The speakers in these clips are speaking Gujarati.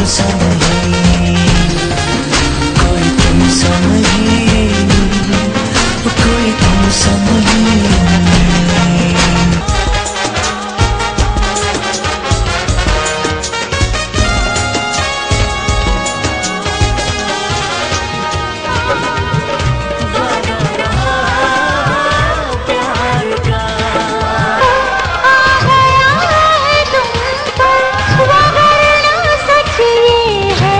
सा नहीं, कोई तुमसा नहीं, कोई तुमसा नहीं। है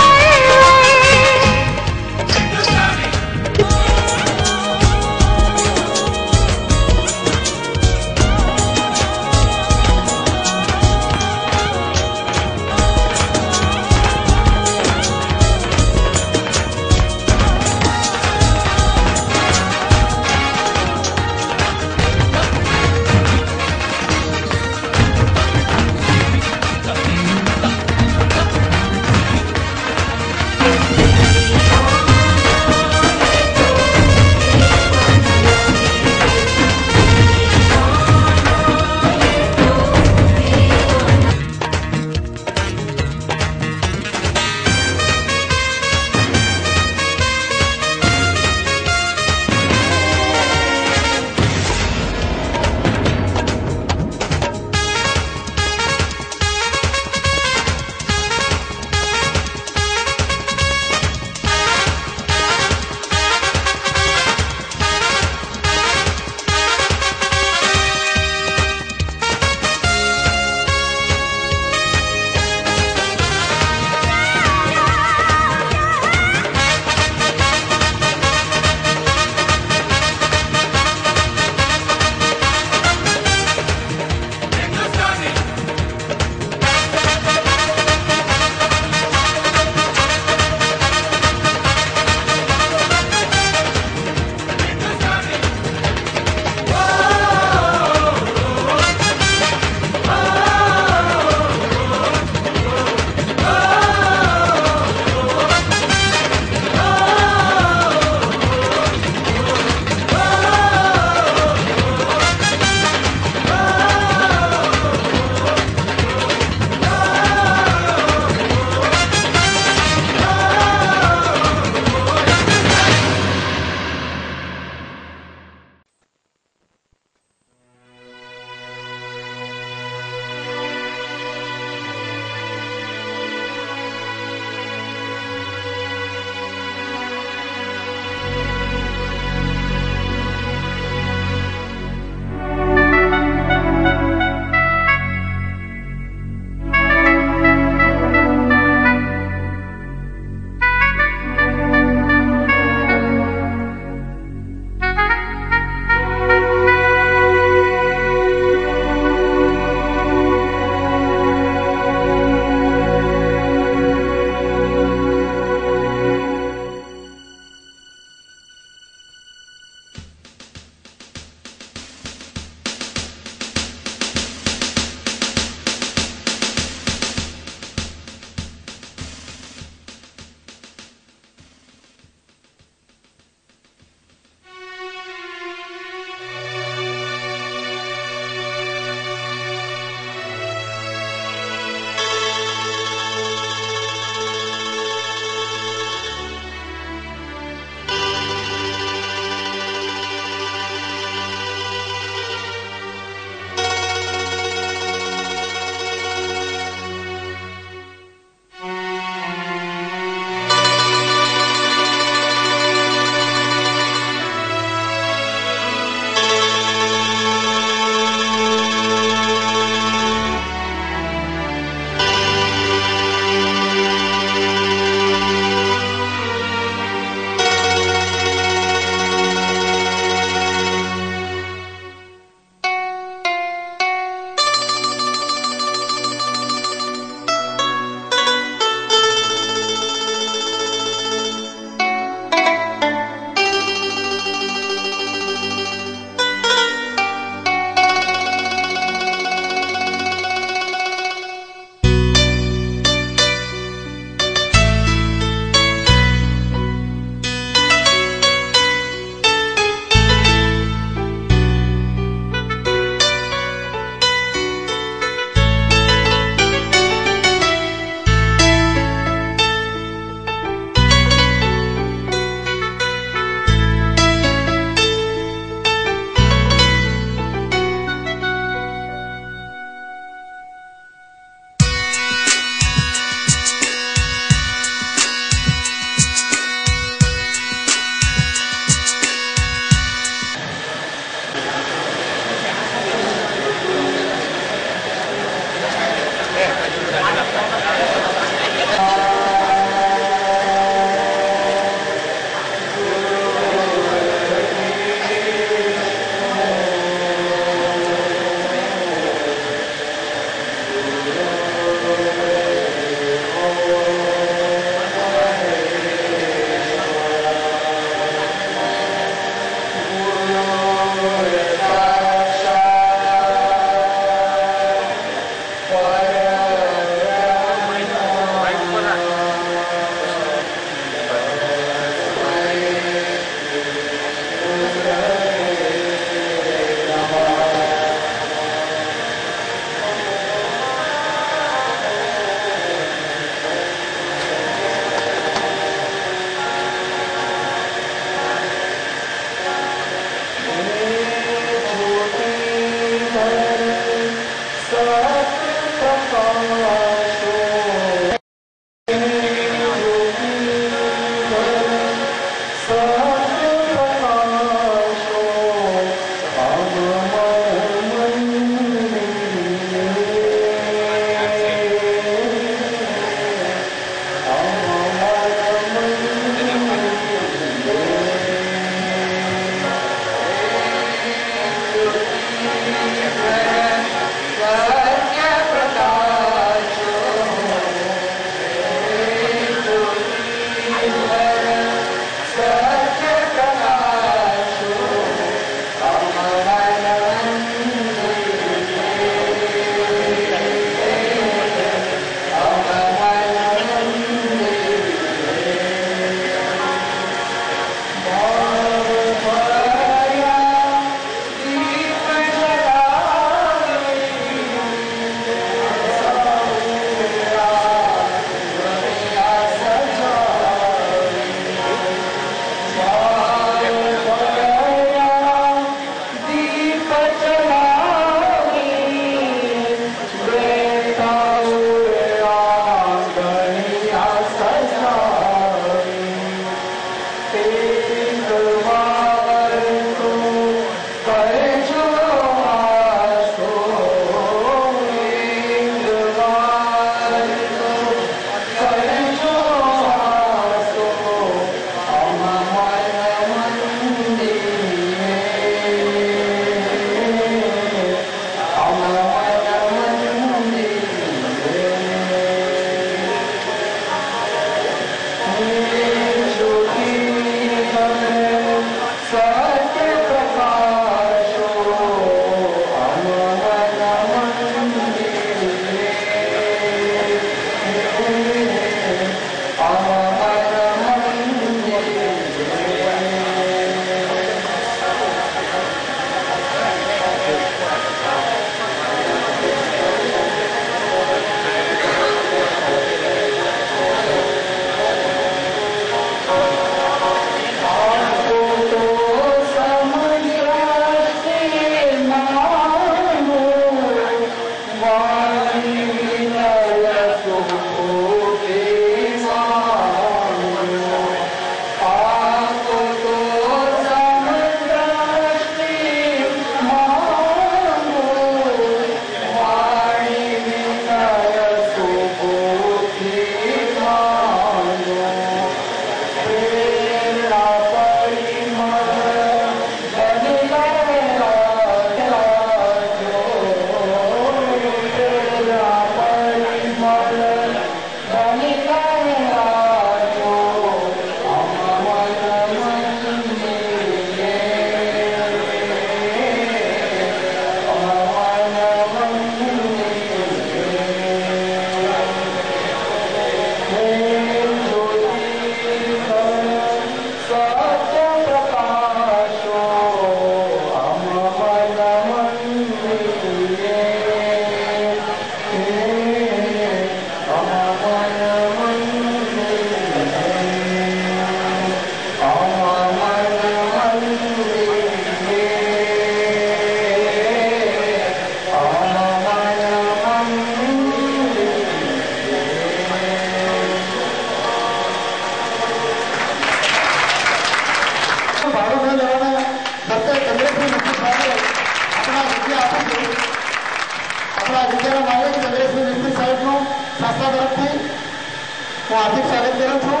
हार्दिक स्वागत करूँ छूँ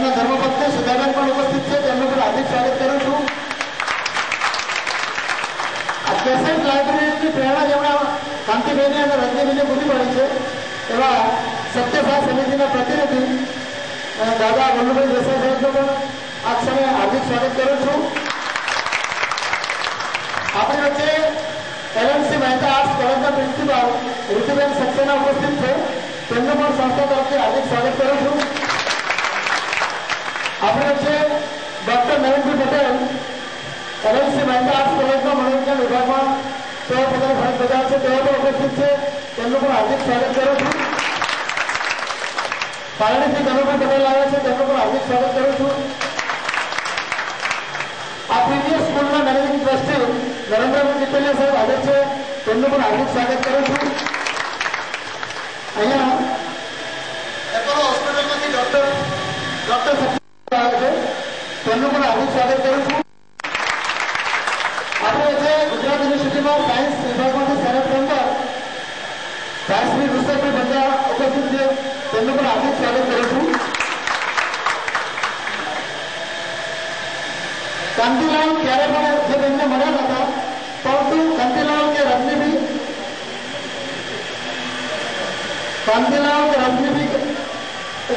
धर्मपत्नी सुधाबेन पण उपस्थित है તેમનું પણ હાર્દિક સ્વાગત કરું છું આ કેસેટ લાઇબ્રેરીની પ્રેરણા જેમણે કાંતિભાઈને અને રંજનભાઈને પૂરી પાડી છે એવા સત્યસાઈ સમિતિના પ્રતિનિધિ દાદા વલ્લભભાઈ દેસાઈ સાહેબનું પણ આ ક્ષણે હાર્દિક સ્વાગત કરું છું આપણી વચ્ચે એલએનસી મહેતા આર્ટ્સ કોલેજના પ્રિન્સિપાલ ઋતુબેન સક્સેના ઉપસ્થિત છે તેમનું પણ સંસ્થા તરફથી હાર્દિક સ્વાગત કરું છું આપણી વચ્ચે ડોક્ટર નવીનભાઈ પટેલ એલએનસી મહેતા આર્ટ્સ કોલેજના મનોવિજ્ઞાન વિભાગમાં તેઓ પોતાની ફરજ બજાવે છે તેઓ પણ ઉપસ્થિત છે તેમનું પણ હાર્દિક સ્વાગત કરું છું પાલણીથી ધનુભાઈ પટેલ આવ્યા છે તેમનું પણ હાર્દિક સ્વાગત કરું છું આ પ્રીમિયર સ્કૂલના મેનેજિંગ ટ્રસ્ટી નરેન્દ્રભાઈ પીપલિયા સાહેબ હાજર છે, તેમનું પણ હાર્દિક સ્વાગત કરું છું. અહીંયા એપોલો હોસ્પિટલમાંથી ડોક્ટર આવે છે, તેમનું પણ હાર્દિક સ્વાગત કરું છું. આપણે છે ગુજરાત યુનિવર્સિટીમાં સાયન્સ વિભાગમાંથી સેનેટ મેમ્બર ભાઈ ઋષભભાઈ બંધા ઉપસ્થિત છે, તેમનું પણ હાર્દિક સ્વાગત કરું છું. કાંતિલાલ ક્યારે પણ જે બેનને મળ્યા હતા, પરંતુ કાંતિલાલ કે રજનીભાઈ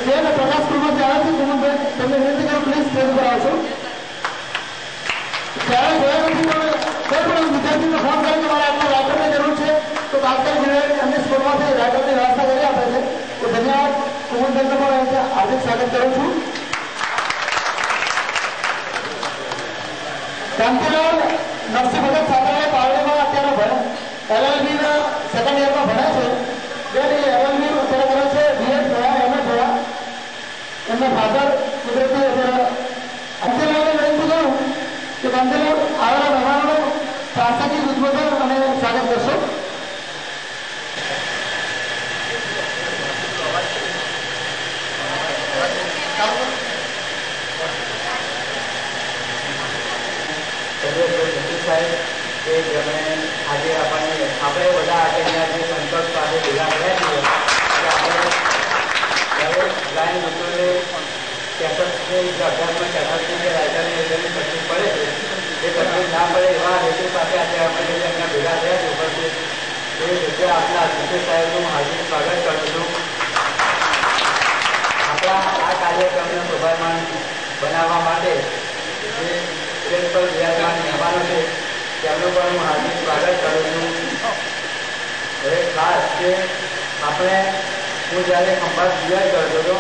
જેને પ્રકાશ કુમાર ચાલે છે, કુમારભાઈ તમને વિનંતી કરું પ્લીઝ સ્ટેજ પર આવશો. ત્યારે જોયા નથી પણ કોઈ પણ વિદ્યાર્થીને ફોન કરીને મારે આપણા રાઇટરની જરૂર છે તો તાત્કાલિક એમની સ્કૂલમાંથી રાઇટરની વ્યવસ્થા કરી આપે છે. તો ધન્યવાદ. કુમારભાઈને પણ હાર્દિક સ્વાગત કરું છું. કાંતિલાલ નરસિંહ ભગત સાથે પારડીમાં અત્યારે LLB ના સેકન્ડ યરમાં ભણે છે. બેન LLB અત્યારે કરે છે, BEd થયા, MA થયા. એમના ફાધર કુદરતી કાંતિલાલને વિનંતી કરું કે કાંતિલાલ આવેલા મહેમાનોનું પ્રાસંગિક ઉદ્બોધન અને સ્વાગત કરશો. કે જેમણે આજે આપણે બધા અહીંયા જે સંકલ્પ સાથે ભેગા કર્યા છીએ કે આપણે દરેક લાઈન લોકોને કેસેટની અભ્યાસમાં કેસેટની કે રાઇટરની તકલીફ પડે છે, એ તકલીફ ના પડે એવા હેતુ સાથે આજે આપણે જે અહીંયા ભેગા થયા છે ઉપસ્થિત એ જગ્યા આપણા અતિથિ સાહેબનું હાર્દિક સ્વાગત કરું છું. આપણા આ કાર્યક્રમને શોભાયમાન બનાવવા માટે જે સ્ટેજ પર બિરાજમાન મહેમાનો છે તેમનું પણ હું હાર્દિક સ્વાગત કરું છું. હવે ખાસ કે હું જ્યારે ખંભાત તૈયાર કરતો હતો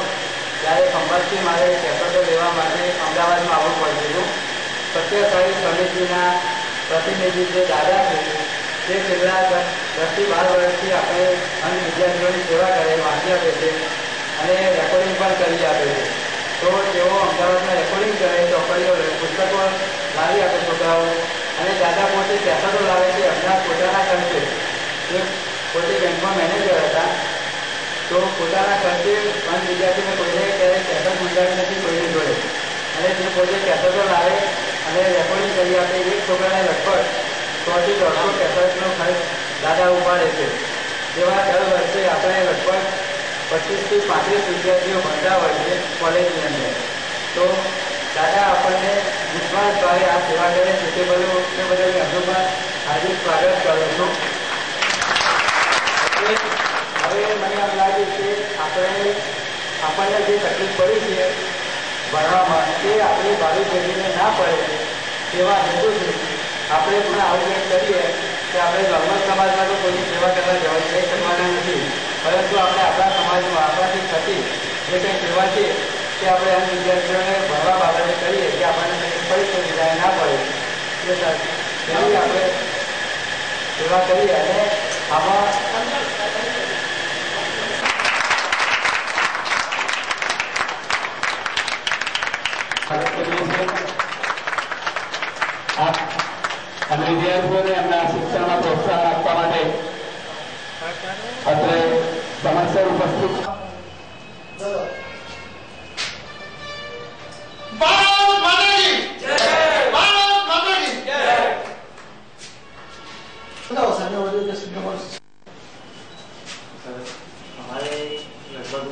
ત્યારે ખંભાતથી મારે કેસેટો લેવા માટે અમદાવાદમાં આવવું પડતું હતું. સત્યસાઈ સમિતિના પ્રતિનિધિ જે દાદા છે તે છેલ્લા 10 થી 12 વર્ષથી આપણે અંધ વિદ્યાર્થીઓની સેવા કરે, વાંચી આપે છે અને રેકોર્ડિંગ પણ કરી આપે છે. તો તેઓ અમદાવાદમાં રેકોર્ડિંગ કરે, ચોપડીઓ પુસ્તકો લાવી આપે છોકરાઓ, અને દાદા પોતે કેસેટો લાવે છે એમના પોતાના ખર્ચે. તે પોતે બેંકમાં મેનેજર હતા, તો પોતાના ખર્ચે અંધ વિદ્યાર્થીને કોઈને ક્યારેય કેસેટ મંગાવી નથી કોઈની જોડે, અને તે પોતે કેસેટો લાવે અને રેકોર્ડિંગ કરી આપે. એક છોકરાને લગભગ 100 થી 150 કેસેટનો ખર્ચ દાદા ઉપાડે છે. જેવા દર વર્ષે આપણે લગભગ 25 થી 35 વિદ્યાર્થીઓ ભણતા હોય છે કોલેજની અંદર. તો દાદા આપણને વિશ્વાસ ભાવે આ સેવા કરે છે, તે બદલ એમનું પણ હાર્દિક સ્વાગત કરું છું. હવે મને એમ લાગે કે આપણને જે તકલીફ પડી છે ભણવામાં તે આપણી ભાવિ પેઢીને ના પડે તેવા હેતુથી આપણે પણ આવું કંઈક કરીએ કે આપણે ધર્મ સમાજમાં તો કોઈની સેવા કરવા જઈ શકવાના નથી, પરંતુ આપણે આપણા સમાજમાં આપણાથી થતી જે કંઈ સેવા છે કે આપણે અંધ વિદ્યાર્થીઓને ભણવા બાબતે કરીએ કે આપણને કંઈ પરિસ્થિતિ ના પડે તેની આપણે સેવા કરીએ. અને આમાં અને વિદ્યાર્થીઓને એમના શિક્ષણમાં પ્રોત્સાહન આપવા માટે અત્રે સમયસર ઉપસ્થિત हमारे लगभग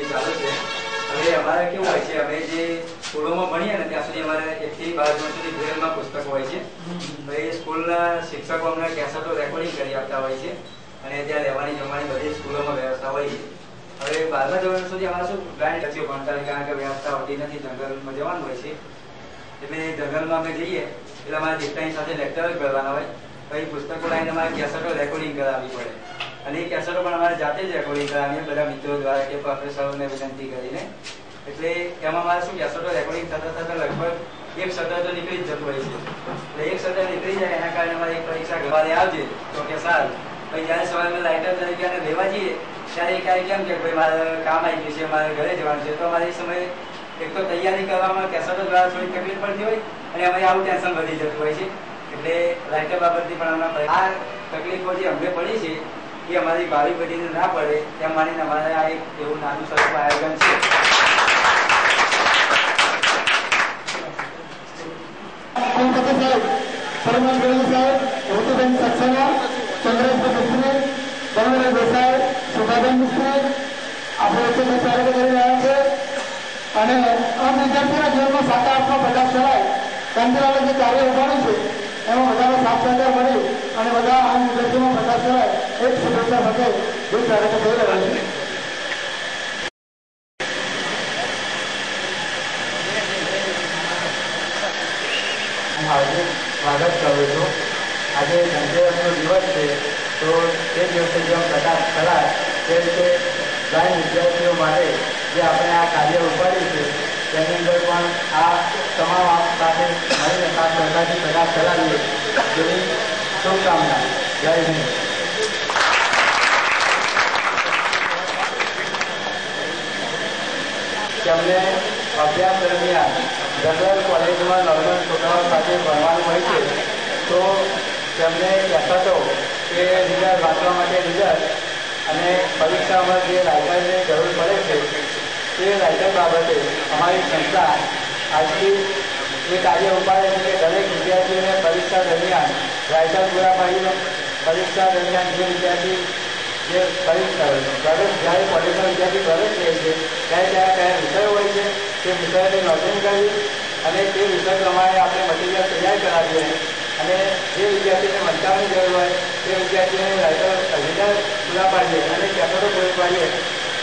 चालू है. હવે અમારે કેવું હોય છે, અમે જે સ્કૂલોમાં ભણીએ ને ત્યાં સુધી અમારે 1 થી 12 ધોરણ સુધી બ્રેલમાં પુસ્તકો હોય છે. હવે સ્કૂલના શિક્ષકો અમને કેસેટો રેકોર્ડિંગ કરી આપતા હોય છે અને ત્યાં રહેવાની જમવાની બધી સ્કૂલોમાં વ્યવસ્થા હોય છે. હવે 12મા ધોરણ સુધી અમારે શું બ્લાઇન્ડ લક્ષ્યો ભણતા હોય, કારણ કે વ્યવસ્થા હોતી નથી, જંગલમાં જવાનું હોય છે. એટલે જંગલમાં અમે જઈએ એટલે અમારે દીકરાની સાથે લેક્ચર કરવાના હોય. પછી પુસ્તકો લાવીને અમારે કેસેટો રેકોર્ડિંગ કરાવવી પડે, અને એ કેસેટો પણ અમારે જાતે જ રેકોર્ડિંગ કરાવીએ બધા મિત્રો દ્વારા કે પ્રોફેસરોને વિનંતી કરીને. એટલે એમાં મારે શું કેસેટો રેકોર્ડિંગ થતાં લગભગ એક સત્ર તો નીકળી જ જતું હોય છે. એટલે એક સત્ર નીકળી જાય એના કારણે અમારે એક પરીક્ષા ઘરે આવજે તો કે સારું. પછી જ્યારે સવારે લાઇટર તરીકે લેવા જઈએ ત્યારે એ કાંઈ કેમ કે ભાઈ મારે કામ આવી ગયું છે, મારે ઘરે જવાનું છે, તો અમારે એ સમયે એક તો તૈયારી કરવામાં કેસેટો દ્વારા થોડી તકલીફ પડતી હોય અને અમારે આવું ટેન્શન વધી જતું હોય છે. એટલે રાઇટર બાબતથી પણ આ તકલીફો જે અમને પડી છે એ અમારી ભાવિ પેઢીને ના પડે તેમ માનીને અમારે આ એક એવું નાનું સ્વરૂપ આયોજન છે. કુલપતિ સાહેબ, પરિમલ ગોયલ સાહેબ, ઋતુબેન સક્સેના, ચંદ્રેશભાઈ મિસ્ત્રી, બનવભાઈ દેસાઈ, સુભાબેન મિસ્ત્રી આપણે વચ્ચે કાર્ય કરી રહ્યા છે. અને આમ વિદ્યાર્થીના જીવનમાં સાકારાત્મક પ્રકાશ ફેલાય કંદિલાલે જે કાર્ય ઉપાડ્યું છે એમાં બધાનો સાથ સહકાર મળી અને બધા આમ વિદ્યાર્થીઓમાં પ્રકાશ ફેલાય એક શુભેચ્છા સાથે જે કાર્ય થઈ રહ્યા છે. સ્વાગત કરું છું. આજે ધનતેરસનો દિવસ છે તો તે દિવસે જેમ પ્રકાશ ફેલાય તે રીતે બ્લાઇન્ડ વિદ્યાર્થીઓ માટે જે આપણે આ કાર્ય ઉપાડ્યું છે તેની અંદર પણ આ તમામ આપ સાથે મળીને સાત સરકારથી પ્રકાશ ફેલાવીએ જેની શુભકામના. જય હિન્દ. તેમને અભ્યાસ દરમિયાન જનરલ કોલેજમાં નોર્મલ છોકરાઓ સાથે ભણવાનું હોય છે તો તેમને કહેતો કે રિઝલ્ટ વાંચવા માટે રિઝલ્ટ અને પરીક્ષામાં જે રાઇટરની જરૂર પડે છે તે રાઇટર બાબતે અમારી સંસ્થા આજથી એ કાર્ય ઉપાડે છે કે દરેક વિદ્યાર્થીઓને પરીક્ષા દરમિયાન રાઇટર પૂરા પાડીને પરીક્ષા દરમિયાન જે વિદ્યાર્થી જે જ્યારે કોલેજના વિદ્યાર્થી પ્રવેશ લે છે ત્યારે કયા વિષયો હોય છે તે વિષયોની નોંધણી કરવી અને તે વિષય પ્રમાણે આપણે મટીરિયલ તૈયાર કરાવીએ અને જે વિદ્યાર્થીને વાંચવાની જરૂર હોય તે વિદ્યાર્થીઓને રિઝલ્ટ પૂરા પાડીએ અને કેસેટો પૂરી પાડીએ.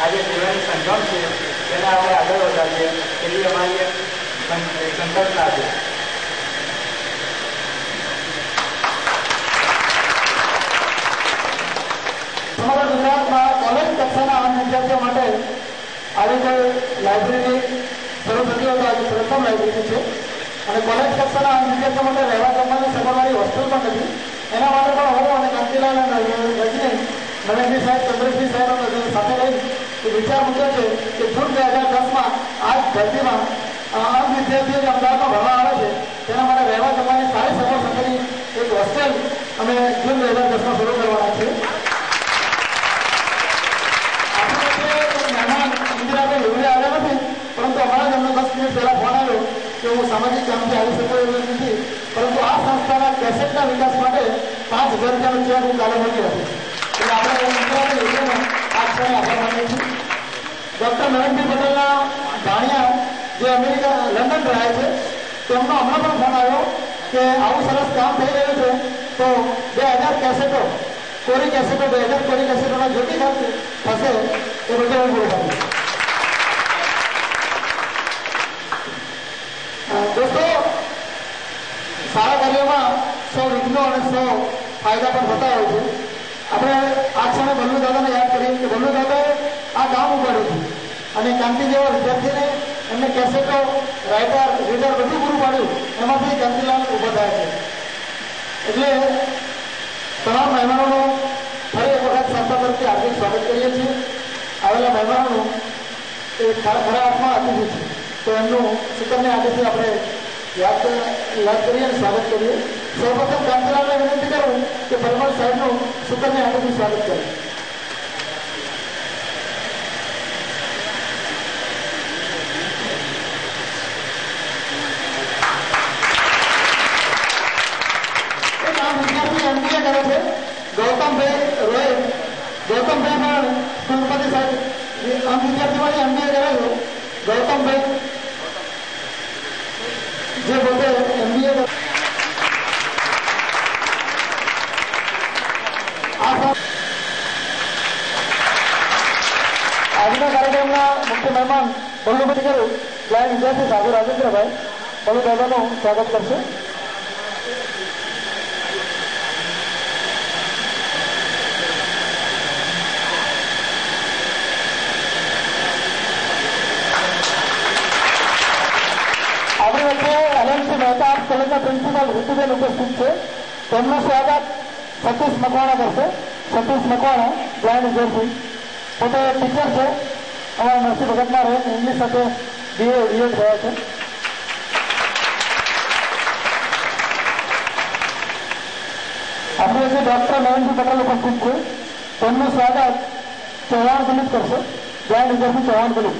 આજે પૂરાની સંગમ છે તેને આપણે આગળ વધારીએ એવી અમારી એક સંકલ્પના છે. સમગ્ર ગુજરાતમાં કોલેજ કક્ષાના આમ વિદ્યાર્થીઓ માટે આવી કોઈ લાઇબ્રેરી શરૂ થતી હોય તો આજે પ્રથમ લાઇબ્રેરી છે. અને કોલેજ કક્ષાના આમ વિદ્યાર્થીઓ માટે રહેવા જમવાની સગવડવાળી વસ્તુ પણ નથી. એના માટે પણ હું અને કાંતિલાલ રજની નરેન્દ્રજી સાહેબ, ચંદ્રજી સાહેબ સાથે લઈ વિચાર મૂક્યો છે કે જૂન 2010માં આ ધરતીમાં આમ વિદ્યાર્થીઓ જે અમદાવાદમાં ભણવા આવે છે તેના માટે રહેવા જમવાની સારી સગવડ સાથેની એક હોસ્ટેલ અમે જૂન 2010માં શરૂ કરવાના છીએ. આવ્યા નથી પરંતુ અમારા જ અમને 10 મિનિટ પહેલા ફોન આવ્યો કે હું સામાજિક કામથી આવી શકું એવું નથી પરંતુ આ સંસ્થાના કેસેટના વિકાસ માટે 5,000 રૂપિયાનો ચેક હું કાલે મળી હતી. એટલે આપણે આ ક્ષણે આભાર માનીએ છીએ. ડૉક્ટર નરેન્દ્રજી પટેલના ભાણિયા જે અમેરિકા લંડન રહે છે તેમનો હમણાં પણ ફોન આવ્યો કે આવું સરસ કામ થઈ રહ્યું છે તો 2000 કેસેટો કોરી કેસેટો 2000 કોરી કેસેટોના જેટલી ખર્ચ થશે એ બધું હું પૂરું પાડીશ. દોસ્તો, સારા કાર્યોમાં 100 વિઘ્નો અને 100 ફાયદા પણ થતા હોય છે. આપણે આ ક્ષણે બલ્લુ દાદાને યાદ કરીએ કે બલ્લુ દાદાએ આ કામ ઉપાડ્યું હતું અને કાંતિ જેવા વિદ્યાર્થીને એમને કેસેટો, રાઇટર, રીડર બધું પૂરું પાડ્યું. એમાંથી કાંતિલાલ ઊભા થાય છે. એટલે તમામ મહેમાનોનું ફરી એક વખત સંસ્થા તરફથી હાર્દિક સ્વાગત કરીએ છીએ. આવેલા મહેમાનોનું એ ખરા અર્થમાં અતિથિ છે તો એમનું સુકન્યા આદિથી આપણે યાદ કરીએ અને સ્વાગત કરીએ. સૌપ્રથમ કાંતિલાલને વિનંતી કરું કે પરમાર સાહેબનું સુકન્યા આદિથી સ્વાગત કરે. MBA કરે છે ગૌતમભાઈ રોય. ગૌતમભાઈ પણ કુલપતિ સાહેબ વિદ્યાર્થીમાંથી MBA કરે છે. ગૌતમભાઈ જે પોતે MBA આજના કાર્યક્રમના મુખ્ય મહેમાન બલ્લુભાઈ કરું લાયન વિદ્યાર્થી સાગર રાજેન્દ્રભાઈ બલ્લુ દાદાનું સ્વાગત કરશે. આપણી વચ્ચે LMC મહેતા કોલેજના પ્રિન્સિપાલ ઋતુબેન ઉપસ્થિત છે. તેમનું સ્વાગત સતીશ મકવાણા કરશે. સતીશ મકવાણા બ્લાઇન્ડ વિદ્યાર્થી, પોતે ટીચર છે. અમારા નરસિંહ ભગતમાં રહે ઇંગ્લિશ સાથે BA DED થયા છે. આપણી વચ્ચે ડોક્ટર નવીનજી પટેલ ઉપસ્થિત છે. તેમનું સ્વાગત ચૌહાણ દિલીપ કરશે. જય નિર્દેશી ચૌહાણ દિલીપ.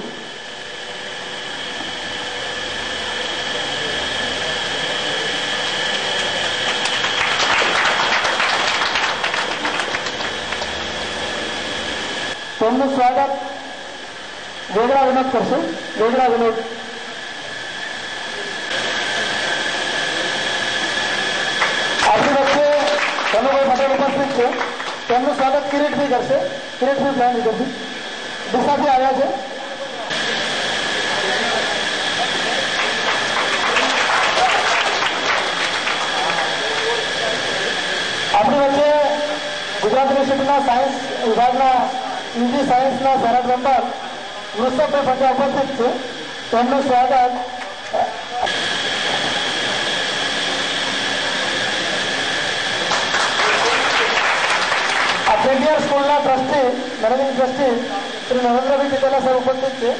તેમનું સ્વાગત વેગડા વિનોદ કરશે. વેગડા વિનોદ. આપણી વચ્ચે ધનુભાઈ પટેલ ઉપસ્થિત છે. તેમનું સ્વાગત કિરીટભાઈ કરશે. કિરીટભાઈ પ્લાન લીધું દિશાથી આવ્યા છે. આપણી વચ્ચે ગુજરાત યુનિવર્સિટીના સાયન્સ વિભાગના ઇઝી સાયન્સના સરહદ મેમ્બર વૃષભભાઈ પટેલ ઉપસ્થિત છે. તેમનું સ્વાગત સેન્ટિયર સ્કૂલના trustee managing trustee Shri Narendrabhai Patel sir ઉપસ્થિત છે.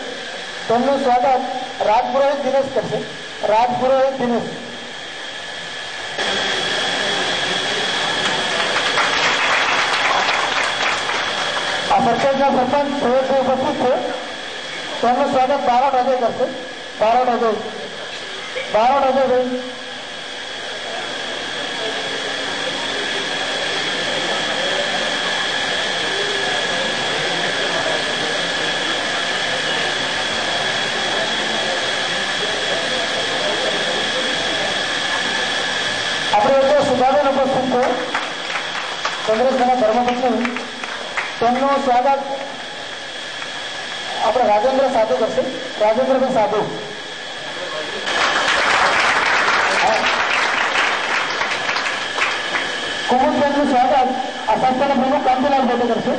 તેમનું સ્વાગત રાજપુરોહિત દિનેશ કરશે. રાજપુરોહિત દિનેશ. આ સરપંચના સરપંચ સૈયદભાઈ ઉપસ્થિત છે. તેમનું સ્વાગત બારોટ અજય કરશે. બારોટ અજય. બારોટ અજયભાઈ. આપણે વચ્ચે સુધાબેન ઉપસ્થિત છે. કોંગ્રેસના ધર્મપત્ની. તેમનું સ્વાગત આપણે રાજેન્દ્ર સાધુ કરશે. રાજેન્દ્રભાઈ સાધુ. કુમુદબેનનું સ્વાગત આ સંસ્થાના પ્રમુખ કાંતિલાલ ભટ્ટે કરશે.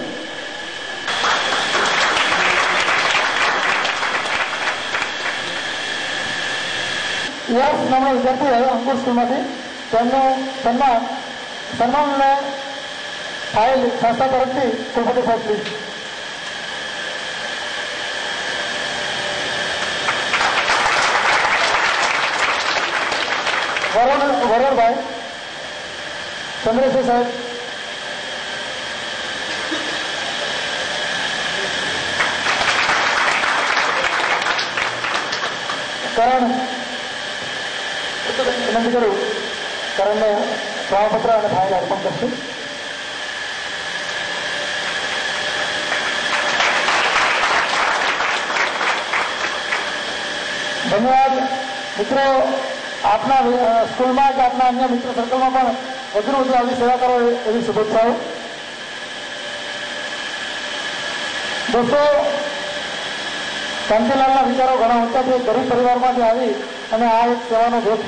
યસ નામનો વિદ્યાર્થી આવ્યો અંકુર સ્કૂલમાંથી. તેમનું સન્માનને ફાઇલ સંસ્થા તરફથી કુલપતિ સાહેબ પ્લીઝ. વરુણભાઈ ચંદ્રશેખર સાહેબ. કરણ વિનંતી કરું કરણને પ્રમાણપત્ર અને ફાઇલ અર્પણ કરશે. ધન્યવાદ મિત્રો. આપના સ્કૂલમાં કે આપના અન્ય મિત્ર સર્કલમાં પણ વધુ વધુ આવી સેવા કરો એવી શુભેચ્છાઓ. દોસ્તો, કાંતિલાલના વિચારો ઘણા ઊંચા છે. ગરીબ પરિવારમાંથી આવી અને આ એક સેવાનો ભેટ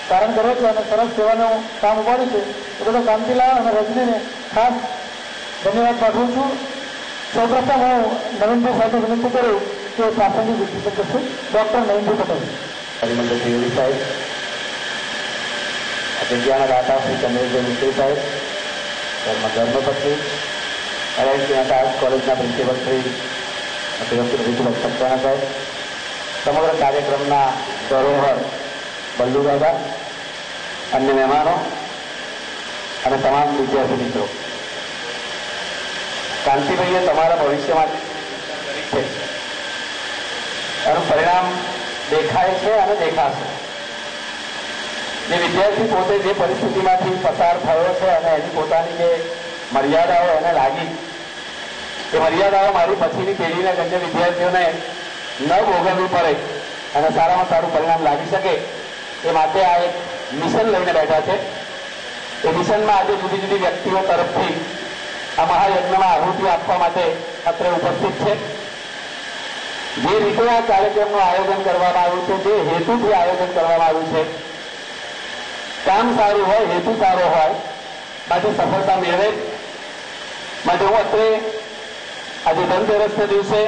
ધારણ કર્યો છે અને સરસ સેવાનું કામ ઉપાડ્યું છે. એ બધો કાંતિલાલ અને રજનીને ખાસ ધન્યવાદ પાઠવું છું. સૌપ્રથમ હું નવીનભાઈ સાથે વિનંતી કરું કે પ્રાસંગિક વિશેષ કરશે. ડોક્ટર નવીનભાઈ પટેલ. હરિમંદર ત્રિવેદી સાહેબ, જગ્યાના દાતા શ્રી ચંદ્રભાઈ મિસ્ત્રી સાહેબ, ધર્મપત્ની LIC કોલેજના પ્રિન્સિપલ શ્રી વિજુભાઈ સક્સેના સાહેબ, સમગ્ર કાર્યક્રમના ધરોહર બલ્લુ દાદા, અન્ય મહેમાનો અને તમામ વિદ્યાર્થી મિત્રો. કાંતિભાઈએ તમારા ભવિષ્ય માટે છે એનું પરિણામ દેખાય છે અને દેખાશે. જે વિદ્યાર્થી પોતે જે પરિસ્થિતિમાંથી પસાર થયો છે અને એની પોતાની જે મર્યાદાઓ એને લાગી, એ મર્યાદાઓ મારી પછીની પેઢીને અન્ય વિદ્યાર્થીઓને ન ભોગવવી પડે અને સારામાં સારું પરિણામ લાગી શકે એ માટે આ એક મિશન લઈને બેઠા છે. એ મિશનમાં આજે જુદી જુદી વ્યક્તિઓ તરફથી આ મહાયજ્ઞમાં આહુતિ આપવા માટે અત્રે ઉપસ્થિત છે. જે રીતે આ કાર્યક્રમનું આયોજન કરવામાં આવ્યું છે, જે હેતુથી આયોજન કરવામાં આવ્યું છે, કામ સારું હોય, હેતુ સારો હોય, માટે સફળતા મેળવે માટે હું અત્રે આજે ધનતેરસના દિવસે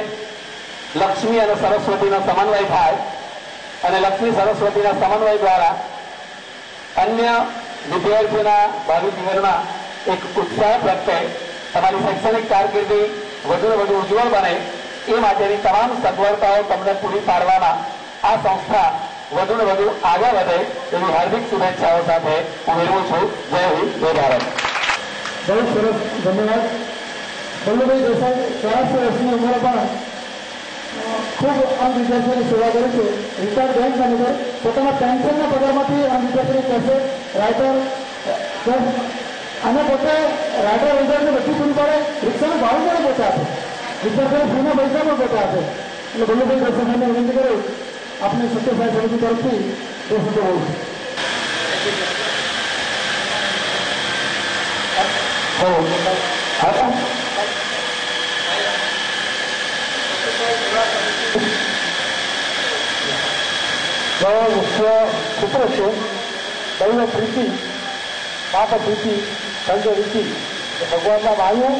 લક્ષ્મી અને સરસ્વતીનો સમન્વય થાય અને લક્ષ્મી સરસ્વતીના સમન્વય દ્વારા અન્ય વિદ્યાર્થીઓના ભાવિ જીવનમાં એક ઉત્સાહ પ્રત્યે તમારી શૈક્ષણિક કારકિર્દી વધુ ને વધુ ઉજ્જવળ બને એ માટેની તમામ સગવડતાઓ તમને પૂરી પાડવામાં આ સંસ્થા વધુ ને વધુ આગળ વધે એવી હાર્દિક શુભેચ્છાઓ સાથે હું વિરમું છું. જય હિન્દ, જય ભારત. બહુ સરસ, ધન્યવાદ. વલ્લુભાઈ દેસાઈ 84 વર્ષની ઉંમરે પણ ખૂબ આમ વિદ્યાર્થીઓની સેવા કરે છે. રિટાયર્ડ બેંક મેનેજર પોતાના પેન્શનના પગારમાંથી આમ વિદ્યાર્થીઓની કેસે રાઇટર અને પોતે રાઇટર રોજગારને બધું પૂરું પાડે, રિક્ષાનું ભાડું પણ પોતે આપે, વિદ્યાર્થીઓને ફીના પૈસા પણ પોતે આપે. એટલે વલ્લુભાઈ દેસાઈને વિનંતી કરું આપણે સત્યસાઈ સમિતિ તરફથી બે શબ્દો બોલું. મુખ્ય સૂત્ર છે દૈવ પ્રીતિ, પાપ પ્રીતિ, સંગ રીતિ. ભગવાનના માનવું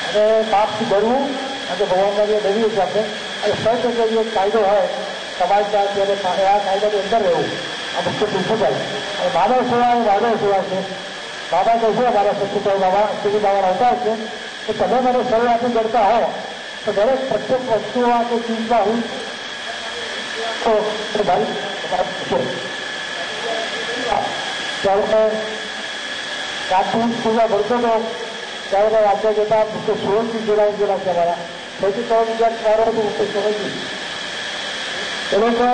અને પાપથી ડરવું અને ભગવાનના જે ડરીએ છીએ આપણે, અને સર્ચ એટલે જે કાયદો હોય સમાજના ત્યારે આ કાયદાની અંદર રહેવું, આ મુખ્ય પ્રિન્સિપલ. અને માનવ સેવા એ માનવ સેવા છે. બાબા કહે છે અમારા સચિભાઈ બાબા શ્રી બાબા આવતા છે કે તમે મને શરૂઆતથી કરતા હો તો દરેક પ્રત્યેક વસ્તુમાં કે ચીજમાં હું તો મારી ત્યારે પ્રાથમિક સ્કૂલમાં ભણતો હતો ત્યારે વાંચવા જતા મુખ્ય 16 જુલાઈ ગયેલા છે અમારા સૌથી 3 વિદ્યાર્થી મારો હતું મુખ્ય સમજી એ લોકો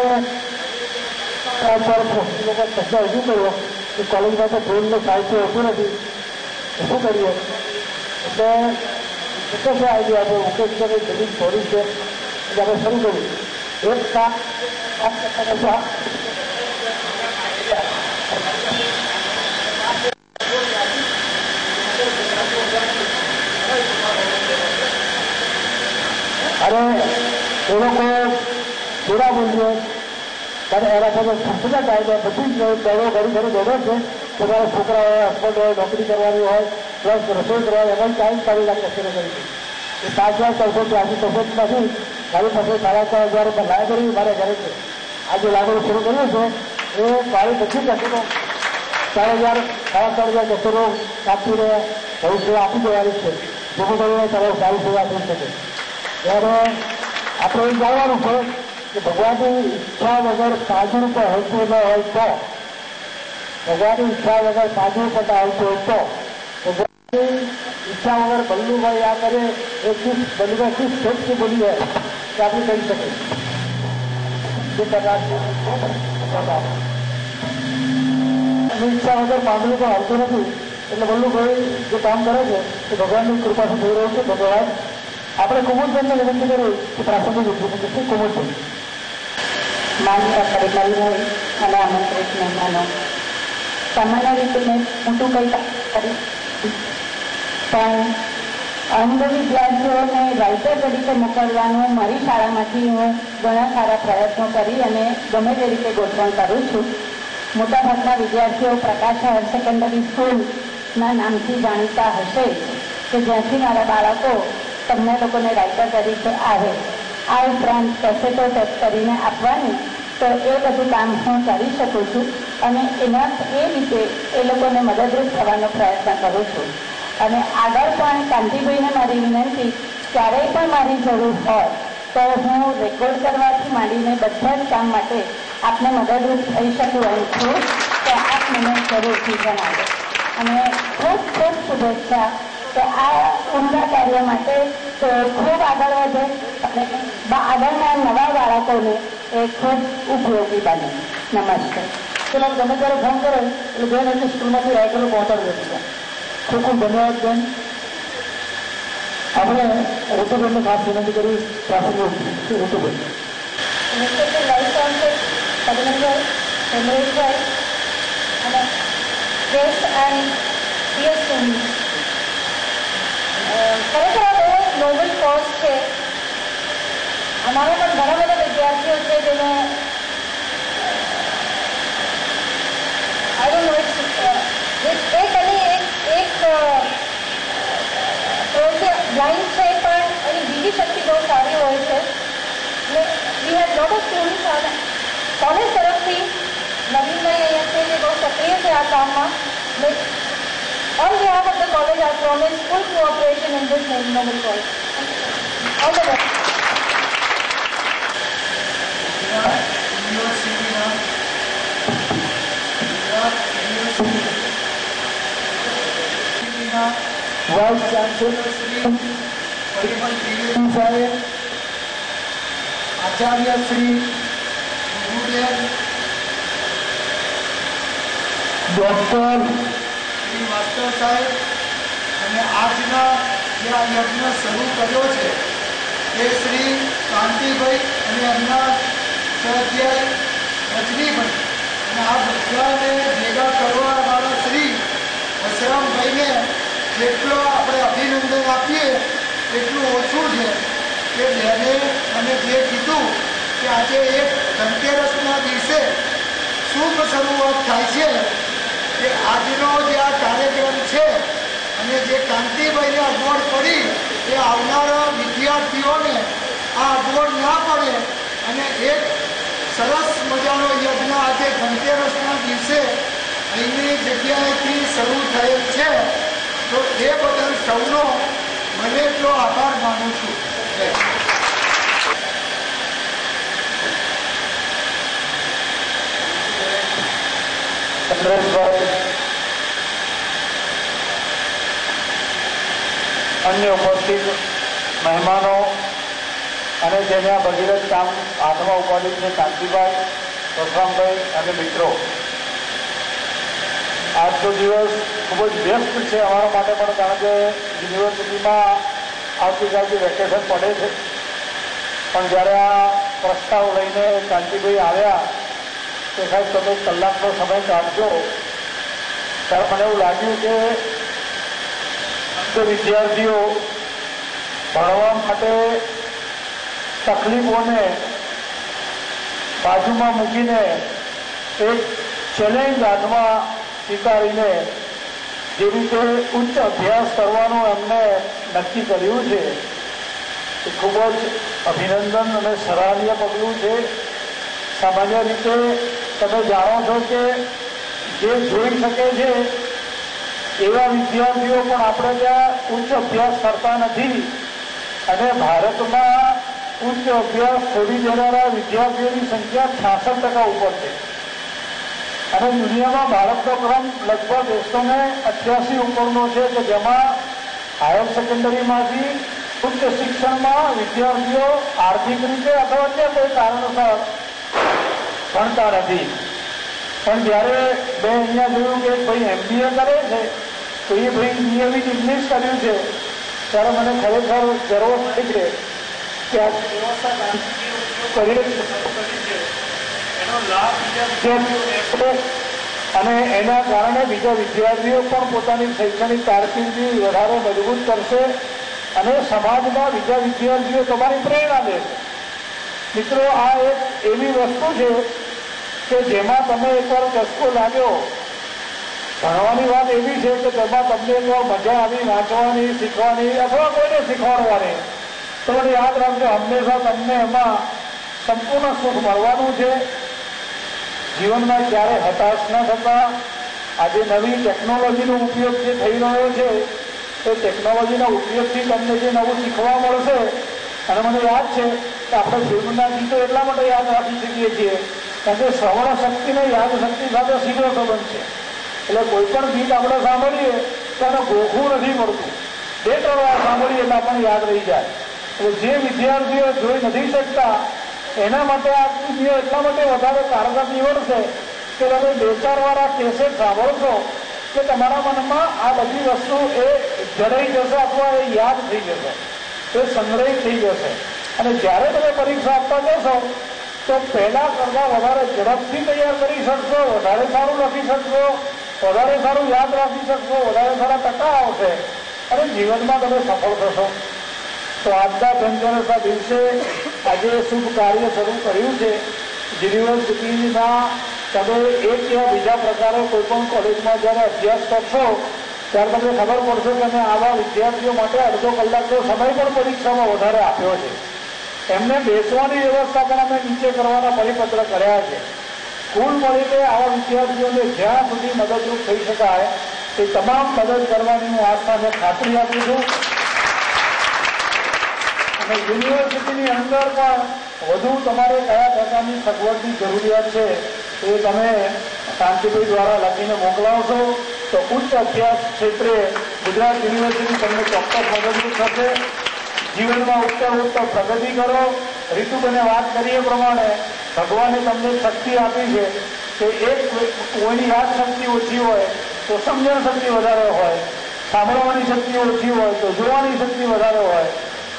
ધંધો હજુ કર્યો કે કોલેજમાં તો ટ્રેનનું સાહિત્ય હોતું નથી, શું કરીએ? એટલે મુકેશ આઈડિયા આપ્યો, મુકેશભાઈ જમીન થોડી છે એટલે આપણે શરૂ કર્યું. એક કામ અને એ લોકો કેળા બોલીએ અને એના સાથે સંસ્થા કાયદા બધી જ દળો ઘણી ઘણી દળો છે. તમારા છોકરા હોય, હસબન્ડ હોય, નોકરી કરવાની હોય, પ્લસ રસોઈ કરવા એમાં ટાઈમ કાઢી લાગે કચેરો કરી એ 5,483 નથી. મારી પાસે 4,500 લાયબ્રેરી મારે ઘરે છે. આ જે લાયબ્રેરી શરૂ કર્યું છે એ મારી બધી કચેરો 4,000 4,500 કચેરો આપીને ભવિષ્ય આપી દેવાની છે, જેથી કરીને તમારી સારી સેવા થઈ શકે. ત્યારે આપણે એ જાણવાનું છે કે ભગવાનની ઈચ્છા વગર સાજુ પર હલતું ન હોય તો, ભગવાનની ઈચ્છા વગર સાજુ પર આવતું હોય તો, ભગવાનની ઈચ્છા વગર બલ્લુભાઈ આ કરે એ બલ્લુભાઈ શું શ્રેષ્ઠ બોલી હોય કે આપણે કહી શકીએ જે પ્રકારની ઈચ્છા વગર માંગણી પણ આવતું નથી. એટલે બલ્લુભાઈ જે કામ કરે છે એ ભગવાનની કૃપાથી થઈ રહ્યું છે. ધન્યવાદ. આપણે કુમુદબેનને વિનંતી કરી કે પ્રાસંગિક ઉદ્યોગ શું કુમુદબેન. માન્ય પરિમલભાઈ અને આમંત્રિત મહેમાનો, સામાન્ય રીતે મેં મોટું કંઈ કરી પણ અનુભવી વિદ્યાર્થીઓને રાઇટર તરીકે મોકલવાનું મારી શાળામાંથી હું ઘણા સારા પ્રયત્નો કરી અને ગમે તે રીતે ગોઠવણ કરું છું. મોટાભાગના વિદ્યાર્થીઓ પ્રકાશ હાયર સેકન્ડરી સ્કૂલના નામથી જાણીતા હશે કે જ્યાંથી મારા બાળકો તમને લોકોને રાઇટર તરીકે આવે. આ ઉપરાંત કેસેટો ટેપ કરીને આપવાની તો એ બધું કામ હું કરી શકું છું અને એના એ રીતે એ લોકોને મદદરૂપ થવાનો પ્રયત્ન કરું છું. અને આગળ પણ કાંતિભાઈને મારી વિનંતી, ક્યારેય પણ મારી જરૂર હોય તો હું રેકોર્ડ કરવાથી માંડીને બધા જ કામ માટે આપને મદદરૂપ થઈ શકું એમ છું કે આપ મને જરૂરથી જણાવો. અને ખૂબ ખૂબ શુભેચ્છા કે આ ઉમદા કાર્ય માટે ખૂબ આગળ વધે અને આગળના નવા બાળકોને એ ખૂબ ઉપયોગી બને. નમસ્તે. પેલા તમે ત્યારે ફોન કરો એટલે બેન એટલે સ્કૂલમાંથી રાઇટરો પહોંચાડી દેશે. ખૂબ ખૂબ ધન્યવાદ બેન. આપણે ઋતુબેનને ખાસ વિનંતી કરી પ્રાસંગિક ઋતુબેન. ખરેખર આ બહુ નોબલ કોઝ છે. અમારા પણ ઘણા બધા વિદ્યાર્થીઓ છે જેને બ્લાઇન્ડ છે પણ એની બીજી શક્તિ બહુ સારી હોય છે. We have lot of students અને કોલેજ તરફથી નવીનભાઈ અહીંયા છે જે બહુ સક્રિય છે આ કામમાં. On behalf of the college, I promise full cooperation in this noble cause. All the best. Vice chancellor Shri Parimal Trivedi સાહેબ, આચાર્ય શ્રી ગુરુદેવ ડોક્ટર શ્રી માસ્ટર સાહેબ અને આજના જે આ યજ્ઞ શરૂ કર્યો છે એ શ્રી કાંતિભાઈ અને એમના સ્વાધ્યાય રજનીભાઈ અને આ બધાને ભેગા કરવાવાળા શ્રી વસરામભાઈને જેટલો આપણે અભિનંદન આપીએ એટલું ઓછું છે કે બેને મને જે કીધું કે આજે એક ધનતેરસના દિવસે શુભ શરૂઆત થાય છે કે આજનો જે આ કાર્યક્રમ છે અને જે કાંતિભાઈને અગવડ પડી એ આવનારા વિદ્યાર્થીઓને આ અગવડ ના પડે અને એક સરસ મજાનો યજ્ઞ આજે ધનતેરસના દિવસે અહીંની જગ્યાએથી શરૂ થયેલ છે. તો એ બદલ સૌનો મને એટલો આભાર માનું છું. ચંદ્રેશભાઈ, અન્ય ઉપસ્થિત મહેમાનો અને જેને આ ભગીરથ કામ હાથમાં ઉપાડ્યું છે કાંતિભાઈ, વસરામભાઈ અને મિત્રો, આજનો દિવસ ખૂબ જ વ્યસ્ત છે અમારા માટે પણ, કારણ કે યુનિવર્સિટીમાં આવતીકાલથી વેકેશન પડે છે. પણ જ્યારે આ પ્રસ્તાવ લઈને કાંતિભાઈ આવ્યા કે સાહેબ તમે કલાકનો સમય કાઢજો, ત્યારે મને એવું લાગ્યું કે વિદ્યાર્થીઓ ભણવા માટે તકલીફોને બાજુમાં મૂકીને એક ચેલેન્જ હાથમાં સ્વીકારીને જે રીતે ઉચ્ચ અભ્યાસ કરવાનું એમને નક્કી કર્યું છે એ ખૂબ જ અભિનંદન અને સરાહનીય પગલું છે. સામાન્ય રીતે તમે જાણો છો કે જે જોઈ શકે છે એવા વિદ્યાર્થીઓ પણ આપણે ત્યાં ઉચ્ચ અભ્યાસ કરતા નથી અને ભારતમાં ઉચ્ચ અભ્યાસ છોડી દેનારા વિદ્યાર્થીઓની સંખ્યા 66% ઉપર છે અને દુનિયામાં ભારતનો ક્રમ લગભગ 188 ઉપરનો છે કે જેમાં હાયર સેકન્ડરીમાંથી ઉચ્ચ શિક્ષણમાં વિદ્યાર્થીઓ આર્થિક રીતે અથવા અન્ય કોઈ કારણોસર ભણતા નથી. પણ જ્યારે મેં અહીંયા જોયું કે ભાઈ MBA કરે છે તો એ ભાઈ નિયમિત ઇંગ્લિશ કર્યું છે ત્યારે મને ખરેખર ગર્વ થાય છે કે આ એનો લાભ અને એના કારણે બીજા વિદ્યાર્થીઓ પણ પોતાની શૈક્ષણિક કારકિર્દી વધારે મજબૂત કરશે અને સમાજમાં બીજા વિદ્યાર્થીઓ તમારી પ્રેરણા દેશે. મિત્રો, આ એક એવી વસ્તુ છે કે જેમાં તમે એકવાર ચસ્કો લાગ્યો, ભણવાની વાત એવી છે કે તેમાં તમને એકવાર મજા આવી વાંચવાની, શીખવાની અથવા કોઈને શીખવાડવાની, તો મને યાદ રાખજો હંમેશા તમને એમાં સંપૂર્ણ સુખ મળવાનું છે. જીવનમાં ક્યારે હતાશ ન થતા. આજે નવી ટેકનોલોજીનો ઉપયોગ જે થઈ રહ્યો છે એ ટેકનોલોજીના ઉપયોગથી તમને જે નવું શીખવા મળશે. અને મને યાદ છે કે આપણે ફિલ્મના ગીતો એટલા માટે યાદ રાખી શકીએ છીએ કારણ કે શ્રવણ શક્તિને યાદ શક્તિ સાથે સીધો સંબંધ છે. એટલે કોઈ પણ ગીત આપણે સાંભળીએ તો એને ગોખવું નથી પડતું, 2-3 વાર સાંભળીએ એટલે આપણને યાદ રહી જાય. એટલે જે વિદ્યાર્થીઓ જોઈ નથી શકતા એના માટે આ વિડીયો એટલા માટે વધારે કારગર નીવડશે કે તમે 2-4 વાર આ કેસેટ સાંભળશો કે તમારા મનમાં આ બધી વસ્તુ એ જડાઈ જશે અથવા એ યાદ થઈ જશે, એ સંગ્રહિત થઈ જશે. અને જ્યારે તમે પરીક્ષા આપવા જશો તો પહેલાં કરતાં વધારે ઝડપથી તૈયાર કરી શકશો, વધારે સારું લખી શકશો, વધારે સારું યાદ રાખી શકશો, વધારે સારા ટકા આવશે અને જીવનમાં તમે સફળ થશો. તો આજના ધનતેરસના દિવસે આજે શુભ કાર્ય શરૂ કર્યું છે. યુનિવર્સિટીના તમે એક યા બીજા પ્રકારે કોઈ પણ કોલેજમાં જ્યારે અભ્યાસ કરશો ત્યારે તમને ખબર પડશે કે અમે આવા વિદ્યાર્થીઓ માટે અડધો કલાકનો સમય પણ પરીક્ષામાં વધારે આપ્યો છે. એમને બેસવાની વ્યવસ્થા પણ અમે નીચે કરવાના પરિપત્ર કર્યા છે. કુલ મળીને આવા વિદ્યાર્થીઓને જ્યાં સુધી મદદરૂપ થઈ શકાય એ તમામ મદદ કરવાની હું આસ્થાને ખાતરી આપું છું. અને યુનિવર્સિટીની અંદર પણ વધુ તમારે કયા પ્રકારની સગવડની જરૂરિયાત છે એ તમે શાંતિભાઈ દ્વારા લખીને મોકલાવશો તો ઉચ્ચ અભ્યાસ ક્ષેત્રે ગુજરાત યુનિવર્સિટી તમને ચોક્કસ મદદરૂપ થશે. જીવનમાં ઉત્તર પ્રગતિ કરો. રીતુબેને વાત કરી એ પ્રમાણે ભગવાને તમને શક્તિ આપી છે કે એક કોઈની યાદ શક્તિ ઓછી હોય તો સમજણ શક્તિ વધારે હોય, સાંભળવાની શક્તિ ઓછી હોય તો જોવાની શક્તિ વધારે હોય.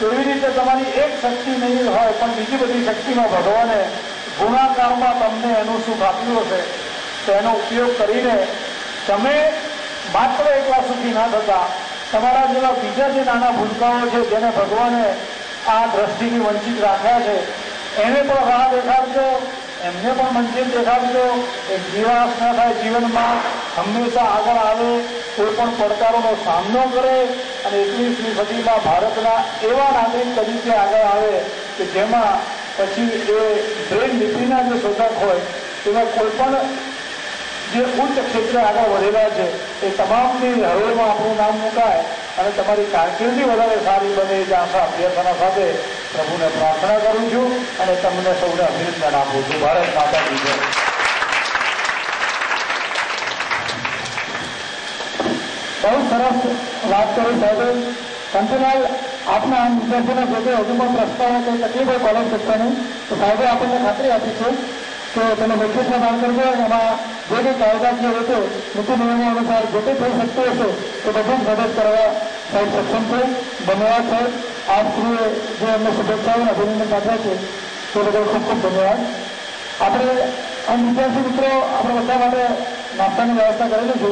એવી રીતે તમારી એક શક્તિ નહીં હોય પણ બીજી બધી શક્તિમાં ભગવાને ગુણાકારમાં તમને એનું સુખ આપ્યું હશે. તો એનો ઉપયોગ કરીને તમે માત્ર એકલા સુખી ના થતા તમારા જેવા બીજા જે નાના ભૂલકાઓ છે જેને ભગવાને આ દ્રષ્ટિથી વંચિત રાખ્યા છે એને પણ રાહ દેખાડજો, એમને પણ મંજિલ દેખાડજો. એક નિરાશ ના થાય જીવનમાં, હંમેશા આગળ આવે, કોઈ પણ પડકારોનો સામનો કરે અને 21મી સદીમાં ભારતના એવા નાગરિક તરીકે આગળ આવે કે જેમાં પછી એ બ્રેન લિપિના જે શોધક હોય એવા કોઈ પણ જે ઉચ્ચ ક્ષેત્રે આગળ વધેલા છે એ તમામની હરોળમાં આપણું નામ મુકાય અને તમારી કારકિર્દી વધારે સારી બને એ આશા અભ્યર્થના સાથે પ્રભુને પ્રાર્થના કરું છું અને તમને સૌને અભિનંદન આપું છું. ભારત માતા કી જય. બહુ સરસ વાત કરી સાહેબે. કંચનલાલ, આપના આમ વિદ્યાર્થીઓના જે હજુ પણ પ્રશ્નો કે તકલીફ હોય કોલેજ કક્ષાની તો સાહેબે આપણને ખાતરી આપી છે કે તમે લેખિતમાં દાન કરજો. એમાં જે કંઈ કાયદાકીય રીતે નીતિ નિયમો અનુસાર જે કંઈ થઈ શકતું હશે તો બધું જ મદદ કરવા સાહેબ સક્ષમ છે. ધન્યવાદ સાહેબ. આપ શ્રીએ જે અમને શુભેચ્છાઓ અને અભિનંદન પાઠવ્યા છે તે બદલ ખૂબ ખૂબ ધન્યવાદ. આપણે આમ વિદ્યાર્થી મિત્રો આપણે બધા માટે નાસ્તાની વ્યવસ્થા કરેલી છે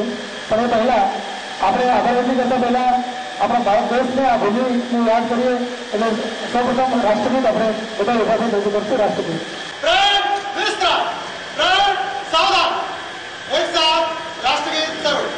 પણ એ પહેલાં આપણે આભાર કરતા પહેલાં આપણા ભારત દેશને આ ભૂમિને યાદ કરીએ એટલે સૌપ્રથમ રાષ્ટ્રગીત આપણે બધા ભેગા થઈ રજૂ કરશું. રાષ્ટ્રગીત. एक साथ राष्ट्रगीत जरूर.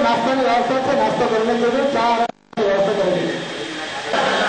નાસ્તાની વ્યવસ્થા છે. નાસ્તો કરીને ચા વ્યવસ્થા કરી